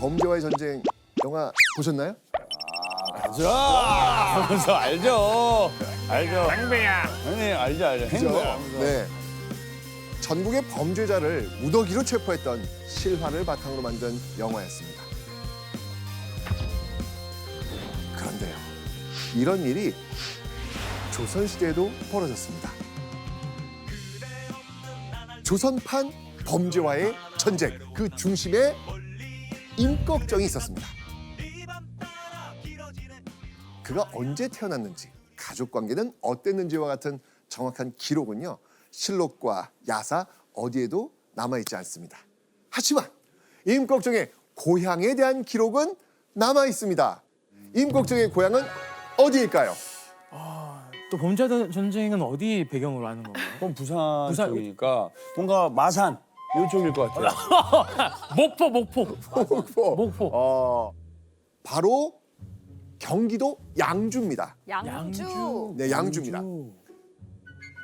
범죄와의 전쟁 영화 보셨나요? 알죠. 하면서 알죠. 알죠. 행배야. 네, 알죠. 행보야. 하면서. 네. 전국의 범죄자를 무더기로 체포했던 실화를 바탕으로 만든 영화였습니다. 그런데요, 이런 일이 조선시대에도 벌어졌습니다. 조선판 범죄와의 전쟁, 그 중심에 임꺽정이 있었습니다. 그가 언제 태어났는지, 가족관계는 어땠는지와 같은 정확한 기록은요, 실록과 야사 어디에도 남아있지 않습니다. 하지만 임꺽정의 고향에 대한 기록은 남아있습니다. 임꺽정의 고향은 어디일까요? 또 범죄 전쟁은 어디 배경으로 하는 건가요? 그럼 부산 부산- 쪽이니까 뭔가 마산 이쪽일 것 같아요. 목포. 바로 경기도 양주입니다. 양주. 네, 양주입니다.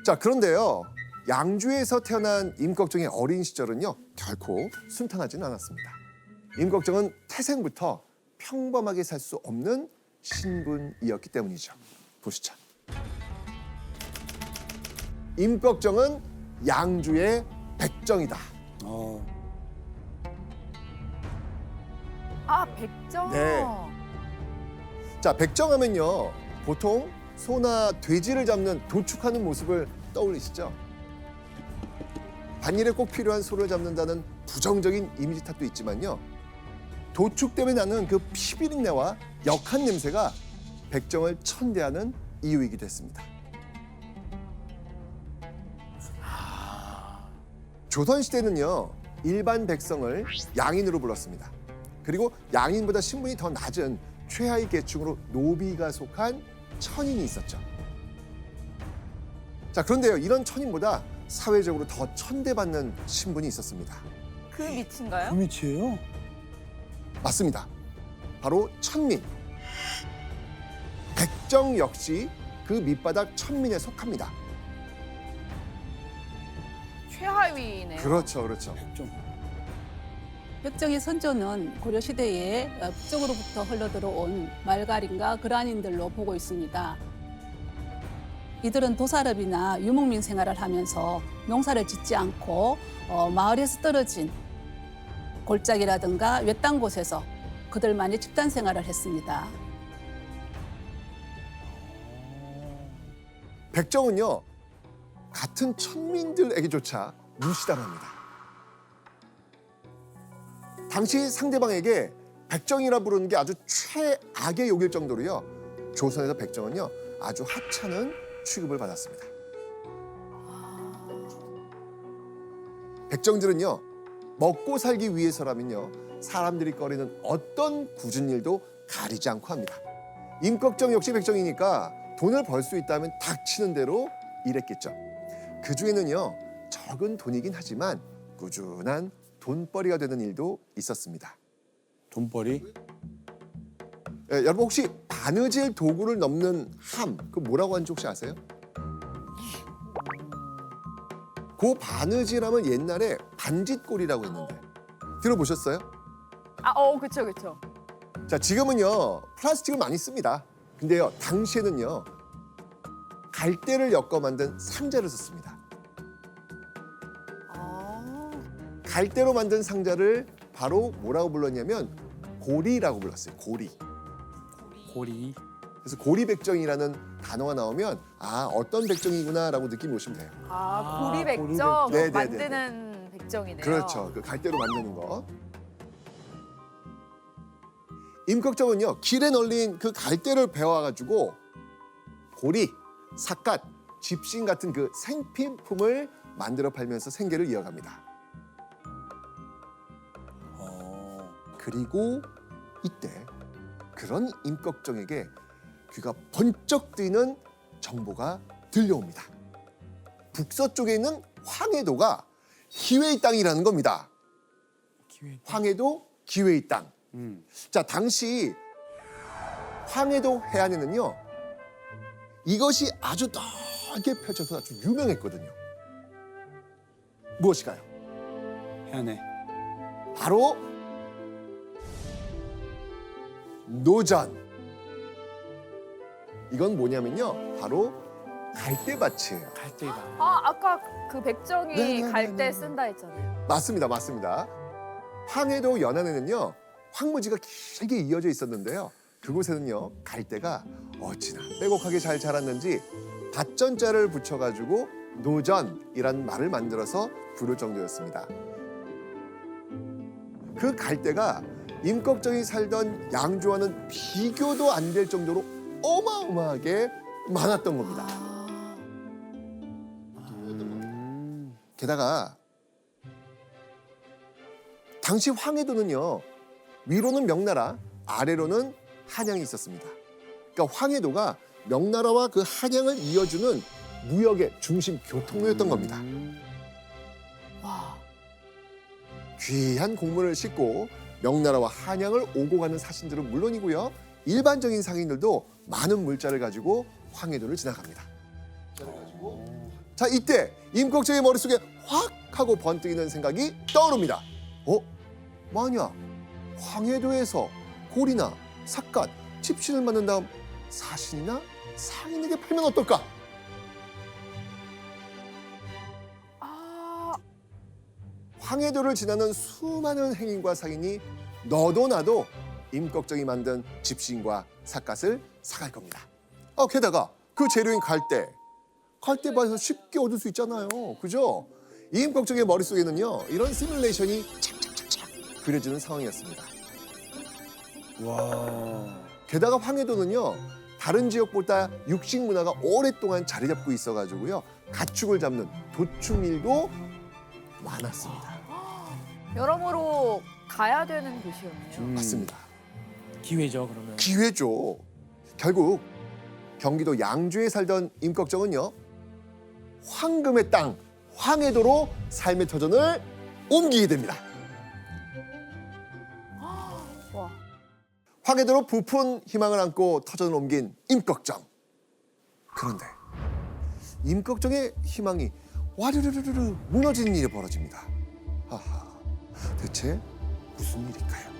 자, 그런데요, 양주에서 태어난 임꺽정의 어린 시절은요, 결코 순탄하지는 않았습니다. 임꺽정은 태생부터 평범하게 살 수 없는 신분이었기 때문이죠. 보시죠. 임꺽정은 양주의 백정이다. 아, 백정. 네. 자, 백정하면요, 보통 소나 돼지를 잡는 도축하는 모습을 떠올리시죠? 반일에 꼭 필요한 소를 잡는다는 부정적인 이미지 탓도 있지만요, 도축 때문에 나는 그 피비린내와 역한 냄새가 백정을 천대하는 이유이기도 했습니다. 조선시대는요, 일반 백성을 양인으로 불렀습니다. 그리고 양인보다 신분이 더 낮은 최하위 계층으로 노비가 속한 천인이 있었죠. 자, 그런데요, 이런 천인보다 사회적으로 더 천대받는 신분이 있었습니다. 그 밑인가요? 밑이에요? 맞습니다. 바로 천민. 백정 역시 그 밑바닥 천민에 속합니다. 최하위네요. 그렇죠, 그렇죠. 좀. 백정의 선조는 고려시대에 북쪽으로부터 흘러들어온 말갈인과 그란인들로 보고 있습니다. 이들은 도살업이나 유목민 생활을 하면서 농사를 짓지 않고 마을에서 떨어진 골짜기라든가 외딴 곳에서 그들만의 집단 생활을 했습니다. 백정은요, 같은 천민들에게조차 무시당합니다. 당시 상대방에게 백정이라 부르는 게 아주 최악의 욕일 정도로요, 조선에서 백정은요, 아주 하찮은 취급을 받았습니다. 백정들은요, 먹고 살기 위해서라면요, 사람들이 꺼리는 어떤 굳은 일도 가리지 않고 합니다. 임꺽정 역시 백정이니까 돈을 벌 수 있다면 닥치는 대로 일했겠죠. 그 중에는요, 적은 돈이긴 하지만 꾸준한 돈벌이가 되는 일도 있었습니다. 돈벌이? 예, 여러분 혹시 바느질 도구를 넘는 함, 그 뭐라고 하는지 혹시 아세요? 그 바느질함은 옛날에 반짓골이라고 했는데 들어보셨어요? 그쵸, 그쵸. 자, 지금은요, 플라스틱을 많이 씁니다. 근데요, 당시에는요, 갈대를 엮어 만든 상자를 썼습니다. 아, 갈대로 만든 상자를 바로 뭐라고 불렀냐면 고리라고 불렀어요. 고리. 고리. 그래서 고리백정이라는 단어가 나오면 아, 어떤 백정이구나라고 느낌이 오시면 돼요. 고리 백정 네, 네, 네, 만드는 백정이네요. 그렇죠. 그 갈대로 만드는 거. 임꺽정은요, 길에 널린 그 갈대를 베어가지고 고리, 삿갓, 집신 같은 그 생필품을 만들어 팔면서 생계를 이어갑니다. 그리고 이때 그런 임꺽정에게 귀가 번쩍 뜨이는 정보가 들려옵니다. 북서쪽에 있는 황해도가 기회의 땅이라는 겁니다. 황해도 기회의 땅. 자, 당시 황해도 해안에는요, 이것이 아주 넓게 펼쳐서 아주 유명했거든요. 무엇일까요? 해안에. 바로 노전. 이건 뭐냐면요, 바로 갈대밭이에요. 갈대가. 아, 아까 그 백정이 네네네네. 갈대 쓴다 했잖아요. 맞습니다, 맞습니다. 황해도 연안에는요 황무지가 길게 이어져 있었는데요. 그곳에는요 갈대가 어찌나 빼곡하게 잘 자랐는지 밭전자를 붙여가지고 노전이란 말을 만들어서 부를 정도였습니다. 그 갈대가 임꺽정이 살던 양주와는 비교도 안 될 정도로 어마어마하게 많았던 겁니다. 게다가 당시 황해도는요 위로는 명나라, 아래로는 한양이 있었습니다. 그러니까 황해도가 명나라와 그 한양을 이어주는 무역의 중심 교통로였던 겁니다. 와. 귀한 곡물을 싣고 명나라와 한양을 오고 가는 사신들은 물론이고요, 일반적인 상인들도 많은 물자를 가지고 황해도를 지나갑니다. 자, 이때 임꺽정의 머릿속에 확 하고 번뜩이는 생각이 떠오릅니다. 만약 황해도에서 고리나 삿갓, 칩신을 만든 다음 사신이나 상인에게 팔면 어떨까? 아, 황해도를 지나는 수많은 행인과 상인이 너도 나도 임꺽정이 만든 집신과 삿갓을 사갈 겁니다. 게다가 그 재료인 갈대밭에서 쉽게 얻을 수 있잖아요. 그죠? 임꺽정의 머릿속에는요 이런 시뮬레이션이 착착착착 그려지는 상황이었습니다. 와. 게다가 황해도는요 다른 지역보다 육식 문화가 오랫동안 자리 잡고 있어가지고요 가축을 잡는 도축일도 많았습니다. 여러모로 가야 되는 곳이었네요. 맞습니다. 기회죠 그러면. 기회죠. 결국 경기도 양주에 살던 임꺽정은요 황금의 땅 황해도로 삶의 터전을 옮기게 됩니다. 와. 황해도로 부푼 희망을 안고 터전을 옮긴 임꺽정. 그런데 임꺽정의 희망이 와르르르르 무너지는 일이 벌어집니다. 하하, 대체 무슨 일일까요?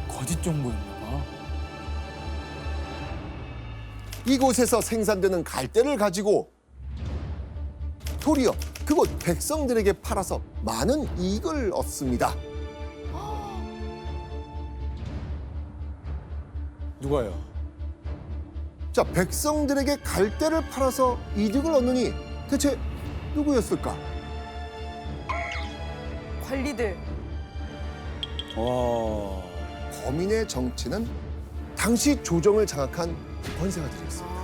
거짓 정보였나 봐. 이곳에서 생산되는 갈대를 가지고 도리어 그곳 백성들에게 팔아서 많은 이익을 얻습니다. 누가요? 자, 백성들에게 갈대를 팔아서 이득을 얻느니 대체 누구였을까? 관리들. 와. 범인의 정체는 당시 조정을 장악한 권세가들이었습니다.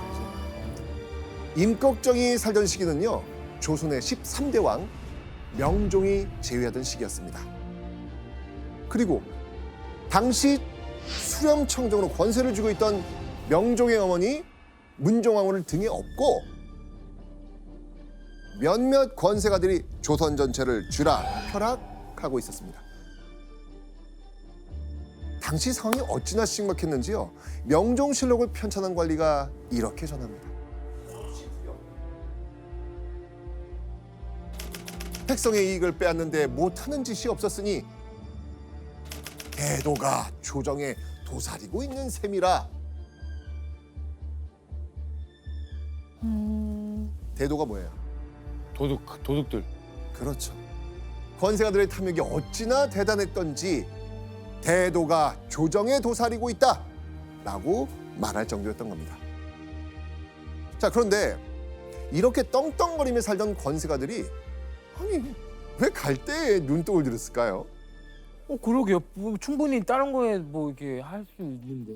임꺽정이 살던 시기는요 조선의 13대 왕 명종이 제위하던 시기였습니다. 그리고 당시 수렴청정으로 권세를 쥐고 있던 명종의 어머니 문종왕후를 등에 업고 몇몇 권세가들이 조선 전체를 쥐락펴락하고 있었습니다. 당시 상황이 어찌나 심각했는지요. 명종실록을 편찬한 관리가 이렇게 전합니다. 백성의 이익을 빼앗는데 못하는 짓이 없었으니 대도가 조정에 도사리고 있는 셈이라. 대도가 뭐예요? 도둑들. 그렇죠. 권세가들의 탐욕이 어찌나 대단했던지 대도가 조정에 도사리고 있다라고 말할 정도였던 겁니다. 자, 그런데 이렇게 떵떵거리며 살던 권세가들이 아니 왜 갈대에 눈독을 들였을까요? 그러게요. 뭐 충분히 다른 거에 뭐 이렇게 할 수 있는데.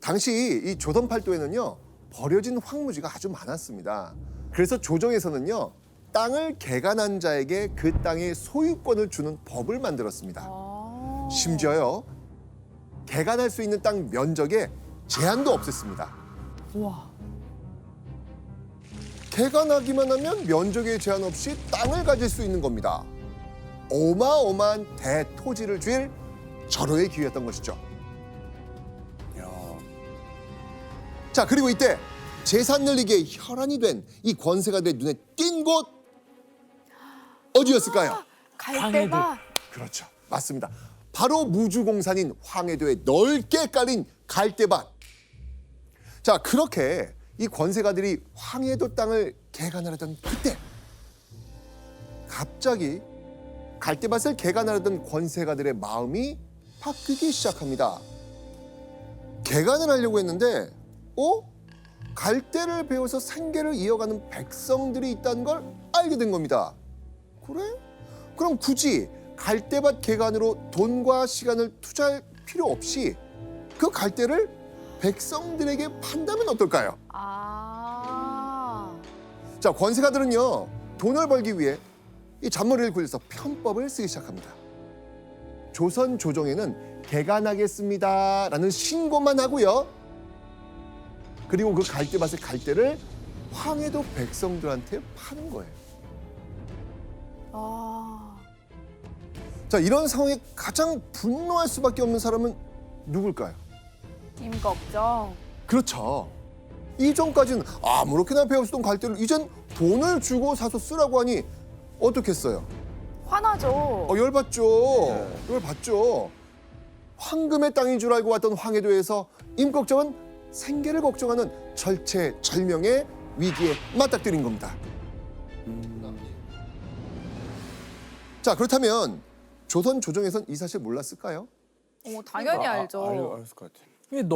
당시 이 조선 팔도에는요 버려진 황무지가 아주 많았습니다. 그래서 조정에서는요 땅을 개간한 자에게 그 땅의 소유권을 주는 법을 만들었습니다. 아. 심지어요 개간할 수 있는 땅 면적에 제한도 없앴습니다. 와. 개간하기만 하면 면적에 제한 없이 땅을 가질 수 있는 겁니다. 어마어마한 대토지를 줄 절호의 기회였던 것이죠. 야. 자, 그리고 이때 재산 늘리기에 혈안이 된 이 권세가들의 눈에 띈 곳 어디였을까요? 갈대가 그렇죠. 맞습니다. 바로 무주공산인 황해도에 넓게 깔린 갈대밭. 자, 그렇게 이 권세가들이 황해도 땅을 개간하려던 그때 갑자기 갈대밭을 개간하려던 권세가들의 마음이 바뀌기 시작합니다. 개간을 하려고 했는데 갈대를 베어서 생계를 이어가는 백성들이 있다는 걸 알게 된 겁니다. 그래? 그럼 굳이 갈대밭 개간으로 돈과 시간을 투자할 필요 없이 그 갈대를 백성들에게 판다면 어떨까요? 아. 자, 권세가들은요, 돈을 벌기 위해 이 잔머리를 굴려서 편법을 쓰기 시작합니다. 조선 조정에는 개간하겠습니다라는 신고만 하고요. 그리고 그 갈대밭의 갈대를 황해도 백성들한테 파는 거예요. 아. 자, 이런 상황에 가장 분노할 수밖에 없는 사람은 누굴까요? 임꺽정. 그렇죠. 이전까지는 아무렇게나 배웠던 갈대를 이젠 돈을 주고 사서 쓰라고 하니 어떻겠어요? 화나죠. 열받죠. 열받죠. 황금의 땅인 줄 알고 왔던 황해도에서 임꺽정은 생계를 걱정하는 절체절명의 위기에 맞닥뜨린 겁니다. 자, 그렇다면 조선 조정에선 이 사실 몰랐을까요? 당연히 알죠. 알았을 것 같아.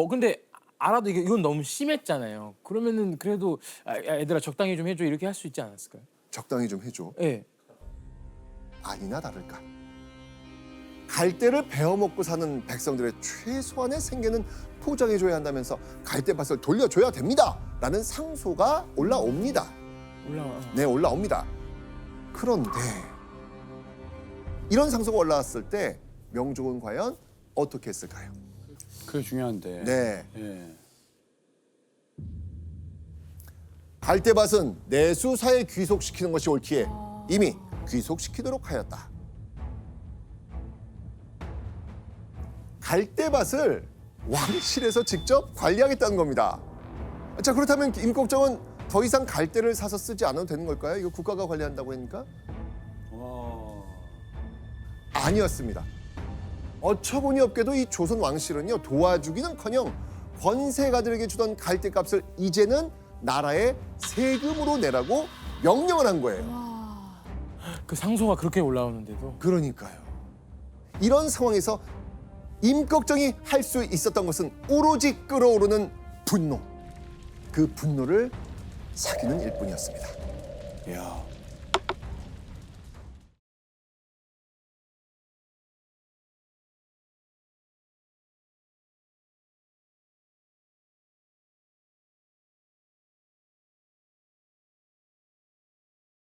근데 알아도 이건 너무 심했잖아요. 그러면은 그래도 얘들아 적당히 좀 해줘 이렇게 할 수 있지 않았을까요? 적당히 좀 해줘. 예. 아니나 다를까. 갈대를 베어먹고 사는 백성들의 최소한의 생계는 포장해줘야 한다면서 갈대밭을 돌려줘야 됩니다. 라는 상소가 올라옵니다. 올라와. 네, 올라옵니다. 그런데 이런 상소가 올라왔을 때 명종은 과연 어떻게 했을까요? 그게 중요한데. 네, 예. 갈대밭은 내수사에 귀속시키는 것이 옳기에 이미 귀속시키도록 하였다. 갈대밭을 왕실에서 직접 관리하겠다는 겁니다. 자, 그렇다면 임꺽정은 더 이상 갈대를 사서 쓰지 않아도 되는 걸까요? 이거 국가가 관리한다고 하니까? 와. 아니었습니다. 어처구니 없게도 이 조선 왕실은요, 도와주기는커녕 권세가들에게 주던 갈대값을 이제는 나라에 세금으로 내라고 명령을 한 거예요. 그 상소가 그렇게 올라오는데도. 그러니까요. 이런 상황에서 임꺽정이 할 수 있었던 것은 오로지 끓어오르는 분노. 그 분노를 사귀는 일뿐이었습니다. 야.